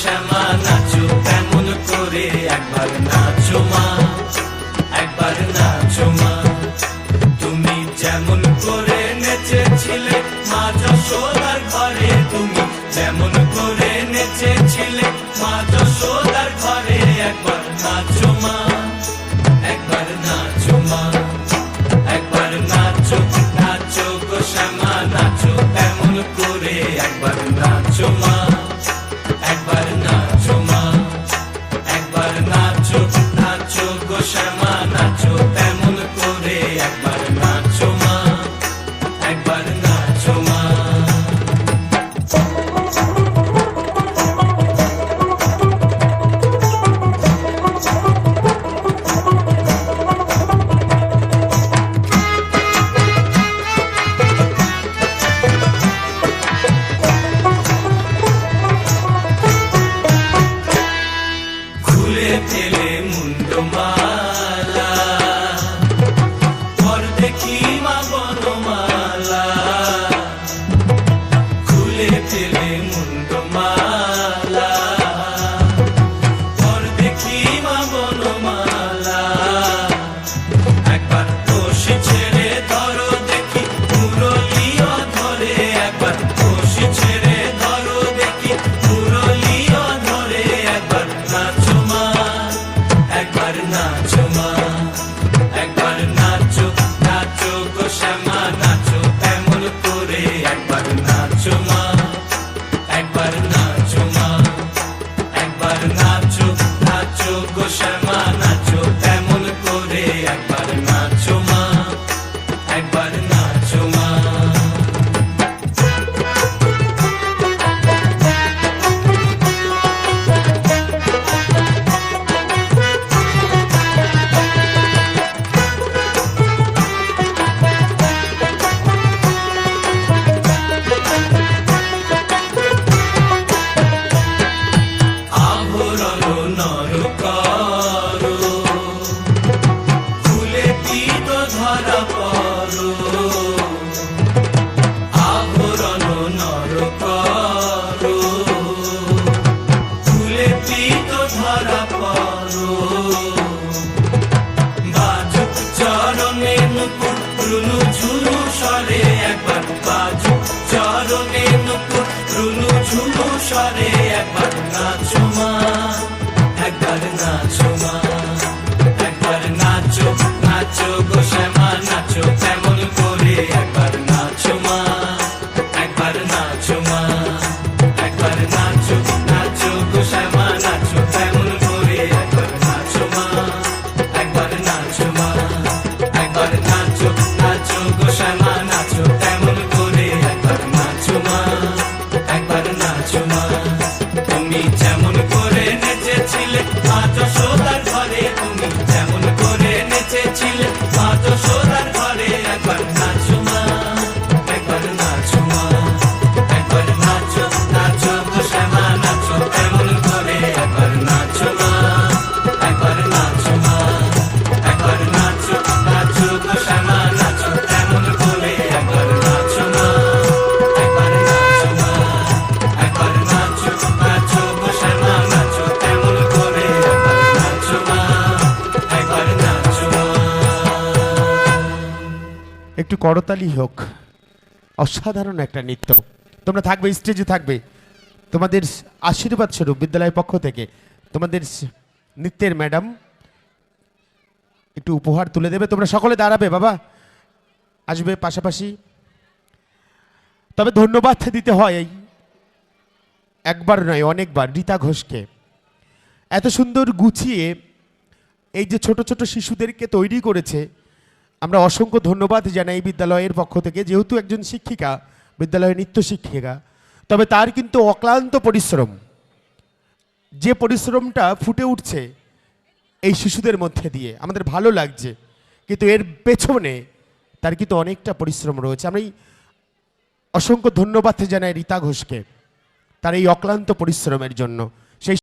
শ্যামা নাচো তেমন করে, একবার নাচো মা, একবার নাচো মা। তুমি যেমন করে নেচেছিলে মা যশোদার ঘরে, তুমি যেমন করে নেচেছিলে মা যশোদার ঘরে, একবার নাচো মা, একবার নাচো মা, একবার নাচো, নাচো গো শ্যামা নাচো তেমন করে, একবার নাচো মা, একবার নাচো মা, একবার নাচো, নাচো গো শ্যামা নাচো তেমন করে, একবার নাচো মা, একবার নাচো মা। খুলে ফেলে মুন্ডমালা, পর দেখি মা বনমালা, খুলে ফেলে মুন্ডমালা, পর দেখি মা বনমালা। একবার কষি ছেড়ে ধরো দেখি মুরলিও ধরে, একবার কষি ছেড়ে ধরো দেখি মুরলিও ধরে, একবার নাচো মা, একবার নাচো মা, একবার নাচো, নাচো গো শ্যামা নাচো তেমন করে, একবার নাচো মা, একবার নাচো মা, একবার নাচো, নাচো গো শ্যামা নাচো তেমন করে, একবার নাচো মা, একবার নাচো মা। আভরণ নর করো, খুলে পিত ধরা পড়ো, আভরণ নর করো, খুলে পিত ধরা পড়ো। বাজুক চরণে নুপুর রুনু ঝুনু স্বরে, একবার বাজুক চরণে নুপুর রুনু ঝুনু স্বরে, একবার নাচো মা, একবার নাচো মা, একবার নাচো, নাচো গো শ্যামা নাচো তেমন করে, একবার নাচো মা, একবার নাচো মা, একবার নাচো, নাচো গো শ্যামা নাচো তেমন করে, একবার নাচো মা, একবার নাচো মা, একবার নাচো, নাচো গো শ্যামা নাচো তেমন করে, একবার নাচো মা, একবার নাচো মা। তুমি যেমন করে নেচেছিলে মা যশোদার ঘরে, তুমি যেমন করে নেচেছিলে মা যশোদার ঘরে, একবার নাচো মা, একবার নাচো মা, একবার নাচো, নাচো গো শ্যামা নাচো তেমন করে, একবার নাচো মা, একবার নাচো মা, একবার নাচো, নাচো গো শ্যামা নাচো তেমন করে, একবার নাচো মা, একবার নাচো মা, একবার নাচো, নাচো গো শ্যামা নাচো তেমন করে, একবার নাচো মা, একবার নাচো মা। একটু করতালি হোক। অসাধারণ একটা নৃত্য। তোমরা থাকবে, স্টেজে থাকবে, তোমাদের আশীর্বাদ স্বরূপ বিদ্যালয়ের পক্ষ থেকে তোমাদের নৃত্যের ম্যাডাম একটু উপহার তুলে দেবে। তোমরা সকলে দাঁড়াবে, বাবা আসবে পাশাপাশি। তবে ধন্যবাদ দিতে হয় এই একবার নয় অনেকবার রীতা ঘোষকে, এত সুন্দর গুছিয়ে এই যে ছোট ছোট শিশুদেরকে তৈরি করেছে। আমরা অসংখ্য ধন্যবাদ জানাই বিদ্যালয়ের পক্ষ থেকে, যেহেতু একজন শিক্ষিকা, বিদ্যালয়ের নৃত্য শিক্ষিকা, তবে তার কিন্তু অক্লান্ত পরিশ্রম, যে পরিশ্রমটা ফুটে উঠছে এই শিশুদের মধ্যে দিয়ে আমাদের ভালো লাগছে, কিন্তু এর পেছনে তার কিন্তু অনেকটা পরিশ্রম রয়েছে। আমি অসংখ্য ধন্যবাদ জানাই রীতা ঘোষকে তার এই অক্লান্ত পরিশ্রমের জন্য।